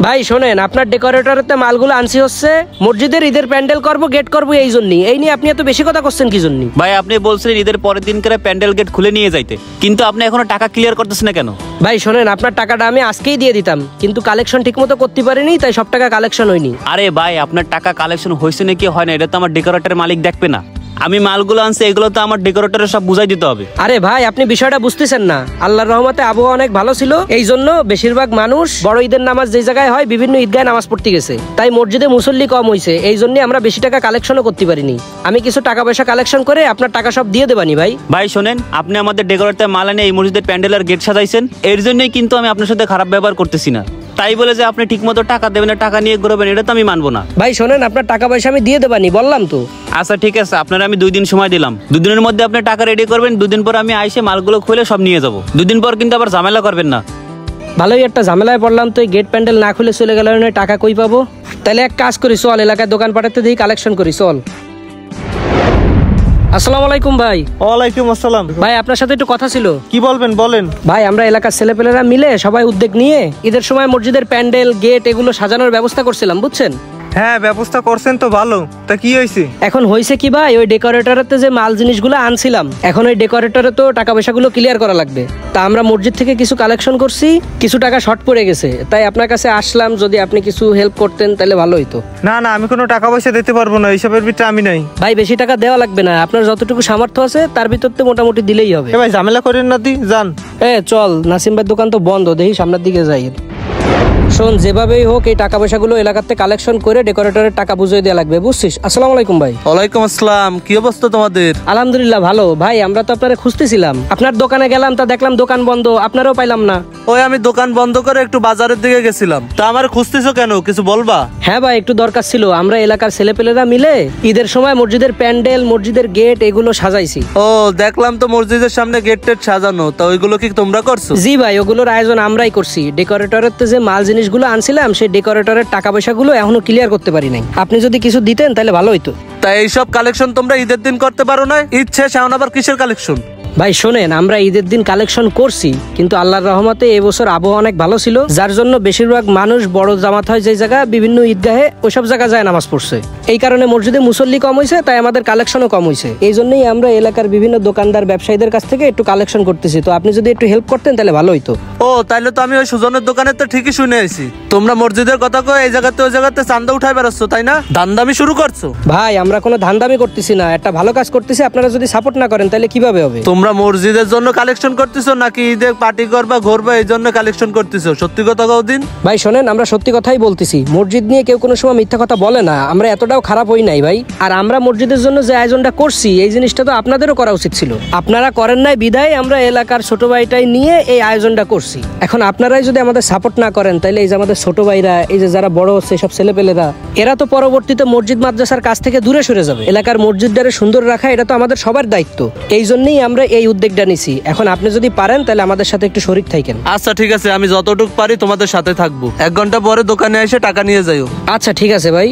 ভাই শোনেন, আপনার ডেকোরেটরের মালগুলো আনছি হচ্ছে মসজিদের ঈদের প্যান্ডেল করব, গেট করব, এই জন্যই। এই নিয়ে আপনি এত বেশি কথা করছেন কি জন্য? ভাই আপনি বলছিলেন ঈদের পরের দিন করে প্যান্ডেল গেট খুলে নিয়ে যাইতে, কিন্তু আপনি এখনো টাকা ক্লিয়ার করতেছেন না কেন? ভাই শোনেন, আপনার টাকাটা আমি আজকেই দিয়ে দিতাম, কিন্তু কালেকশন ঠিক মতো করতে পারিনি, তাই সব টাকা কালেকশন হয়নি। আরে ভাই আপনার টাকা কালেকশন হয়েছে নাকি হয় না এটা তো আমার ডেকোরেটরের মালিক দেখবে না। আমি মালগুলো আনছি, এগুলো তো আমার ডেকোরেটরের সব বুঝাই দিতে হবে। আরে ভাই আপনি বিষয়টা বুঝতেছেন না। আল্লাহর রহমতে আবহাওয়া অনেক ভালো ছিল, এই জন্য বেশিরভাগ মানুষ বড় ঈদের নামাজ যে জায়গায় হয় বিভিন্ন ঈদগাহে নামাজ পড়তে গেছে, তাই মসজিদে মুসল্লি কম হয়েছে, এই জন্য আমরা বেশি টাকা কালেকশনও করতে পারিনি। আমি কিছু টাকা পয়সা কালেকশন করে আপনার টাকা সব দিয়ে দেবানি ভাই। ভাই শোনেন, আপনি আমাদের ডেকোরেটর মাল এনে এই মসজিদের প্যান্ডেলের গেট সাজাইছেন, এর জন্যই কিন্তু আমি আপনার সাথে খারাপ ব্যবহার করতেছি না। তাই বলে যে আপনি ঠিক মতো টাকা দেবেন না, টাকা নিয়ে ঘুরবেন, এটা তো আমি মানবো না। ভাই শোনেন, আপনার টাকা পয়সা আমি দিয়ে দেবানি, বললাম তো। আচ্ছা ঠিক আছে, আপনার আমি 2 দিন সময় দিলাম। 2 দিনের মধ্যে আপনি টাকা রেডি করবেন, 2 দিন পর আমি আইসে মালগুলো খুলে সব নিয়ে যাবো। 2 দিন পর কিন্তু আবার ঝামেলা করবেন না। ভালোই একটা ঝামেলায় পড়লাম তো, এই গেট প্যান্ডেল না খুলে চলে গেল, টাকা কই পাবো? তাহলে এক কাজ করি, চল এলাকায় দোকান পাঠাতে দিই, কালেকশন করি, চল। আসসালামু আলাইকুম ভাই। ওয়ালাইকুম আসসালাম। ভাই আপনার সাথে একটু কথা ছিল। কি বলবেন বলেন। ভাই আমরা এলাকার ছেলেপেলেরা মিলে সবাই উদ্যোগ নিয়ে ঈদের সময় মসজিদের প্যান্ডেল গেট এগুলো সাজানোর ব্যবস্থা করছিলাম, বুঝছেন? হ্যাঁ ব্যবস্থা করছেন তো ভালো, তা কি হয়েছে? এখন হয়েছে কি ভাই, ওই ডেকোরেটরেতে যে মাল জিনিসগুলো আনছিলাম, এখন ওই ডেকোরেটরে তো টাকা পয়সাগুলো ক্লিয়ার করা লাগবে। তা আমরা মসজিদ থেকে কিছু কালেকশন করছি, কিছু টাকা শর্ট পড়ে গেছে, তাই আপনার কাছে আসলাম, যদি আপনি কিছু হেল্প করতেন তাহলে ভালো হইতো। না না, আমি কোনো টাকা পয়সা দিতে পারবো না, এইসবের ভিতরে আমি নাই। ভাই বেশি টাকা দেওয়া লাগবে না, আপনার যতটুকু সামর্থ্য আছে তার ভিতর তো মোটামুটি দিলেই হবে। ভাই ঝামেলা করেন না, দি যান। চল, নাসিম ভাইয়ের দোকান তো বন্ধ, দেখি সামনের দিকে যাই। শোন, যেভাবেই হোক এই টাকা পয়সাগুলো এলাকাতে কালেকশন করে ডেকোরেটরের টাকা বুঝিয়ে দেওয়া লাগবে, বুঝছিস? আসসালামু আলাইকুম ভাই। ওয়ালাইকুম আসসালাম। কি অবস্থা তোমাদের? আলহামদুলিল্লাহ ভালো। ভাই আমরা তো আপনারা খুঁজতেছিলাম, আপনার দোকানে গেলাম, তা দেখলাম দোকান বন্ধ, আপনারও পাইলাম না। ওই আমি দোকান বন্ধ করে একটু বাজারের দিকে গেছিলাম। তা আমার খুঁজতেছো কেন, কিছু বলবা? হ্যাঁ ভাই, একটু দরকার ছিল। আমরা এলাকার ছেলেপেলেরা মিলে ঈদের সময় মসজিদের প্যান্ডেল, মসজিদের গেট এগুলো সাজাইছি। ও দেখলাম তো মসজিদের সামনে গেট টেট সাজানো, তা ওইগুলো কি তোমরা করছো? জি ভাই, ওগুলোর আয়োজন আমরাই করছি। ডেকোরেটরের যে মাল জিনিসগুলো আনছিলাম, সেই ডেকোরেটরের টাকা পয়সাগুলো এখনো ক্লিয়ার করতে পারি নাই। আপনি যদি কিছু দিতেন তাহলে ভালো হইতো। তা এইসব কালেকশন তোমরা ঈদের দিন করতে পারো না? ঈদ শেষ, এখন আবার কিসের কালেকশন? ভাই শোনেন, আমরা ঈদের দিন কালেকশন করছি, কিন্তু আল্লাহর রহমতে এবছর আবহাওয়া অনেক ভালো ছিল, যার জন্য বেশিরভাগ মানুষ বড় জামাত হয় যে জায়গা, বিভিন্ন ঈদগাহে ওইসব জায়গা যায় নামাজ পড়ছে। এই কারণে মসজিদে মুসল্লি কম হয়েছে, তাই আমাদের কালেকশনও কম হয়েছে। এই জন্যই আমরা এলাকার বিভিন্ন দোকানদার ব্যবসায়ীদের কাছ থেকে একটু কালেকশন করতেছি। তো আপনি যদি একটু হেল্প করতেন তাহলে ভালো হইতো। ও তাইলে তো আমি ওই সুজনের দোকানে তো ঠিকই শুনে আইছি, তোমরা মসজিদের কথা কয়ে এই জায়গাতে ওই জায়গাতে চান্দা উঠাই বেড়াচ্ছ, তাই না? ধান্দামি শুরু করছো? ভাই আমরা কোনো ধান্দামি করতেছি না, একটা ভালো কাজ করতেছি। আপনারা যদি সাপোর্ট না করেন তাহলে কিভাবে হবে? তোমরা মসজিদের জন্য কালেকশন করতেছো নাকি ঈদে পার্টি করবা ঘুরবা এই জন্য কালেকশন করতেছো? সত্যি কথা কও দিন। ভাই শোনেন, আমরা সত্যি কথাই বলতেছি। মসজিদ নিয়ে কেউ কোনো সময় মিথ্যা কথা বলে না, আমরা এতটাও খারাপ হই নাই ভাই। আর আমরা মসজিদের জন্য যে আয়োজনটা করছি, এই জিনিসটা তো আপনাদেরও করা উচিত ছিল। আপনারা করেন নাই বিদায় আমরা এলাকার ছোট ভাইটাই নিয়ে এই আয়োজনটা করছি। এখন আপনারাই যদি আমাদের সাপোর্ট না করেন, তাহলে এই যে আমাদের ছোট ভাইরা, এই যে যারা বড় হচ্ছে সব ছেলেপেলেরা, এরা তো পরবর্তীতে মসজিদ মাদ্রাসার কাছ থেকে দূরে সরে যাবে। এলাকার মসজিদটারে সুন্দর রাখা এটা তো আমাদের সবার দায়িত্ব। এই জন্যই আমরা এই উদ্যোগটা নিছি। এখন আপনি যদি পারেন তাহলে আমাদের সাথে একটু শরীক থাকেন। আচ্ছা ঠিক আছে, আমি যতটুকু পারি তোমাদের সাথে থাকবো। 1 ঘন্টা পরে দোকানে এসে টাকা নিয়ে যাইও। আচ্ছা ঠিক আছে ভাই।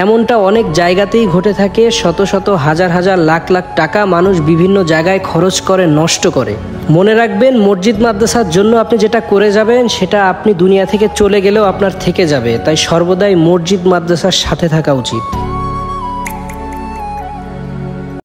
এমনটা অনেক জায়গাতেই ঘটে থাকে, শত শত হাজার হাজার লাখ লাখ টাকা মানুষ বিভিন্ন জায়গায় খরচ করে, নষ্ট করে। মনে রাখবেন, মসজিদ মাদ্রাসার জন্য আপনি যেটা করে যাবেন সেটা আপনি দুনিয়া থেকে চলে গেলেও আপনার থেকে যাবে। তাই সর্বদাই মসজিদ মাদ্রাসার সাথে থাকা উচিত।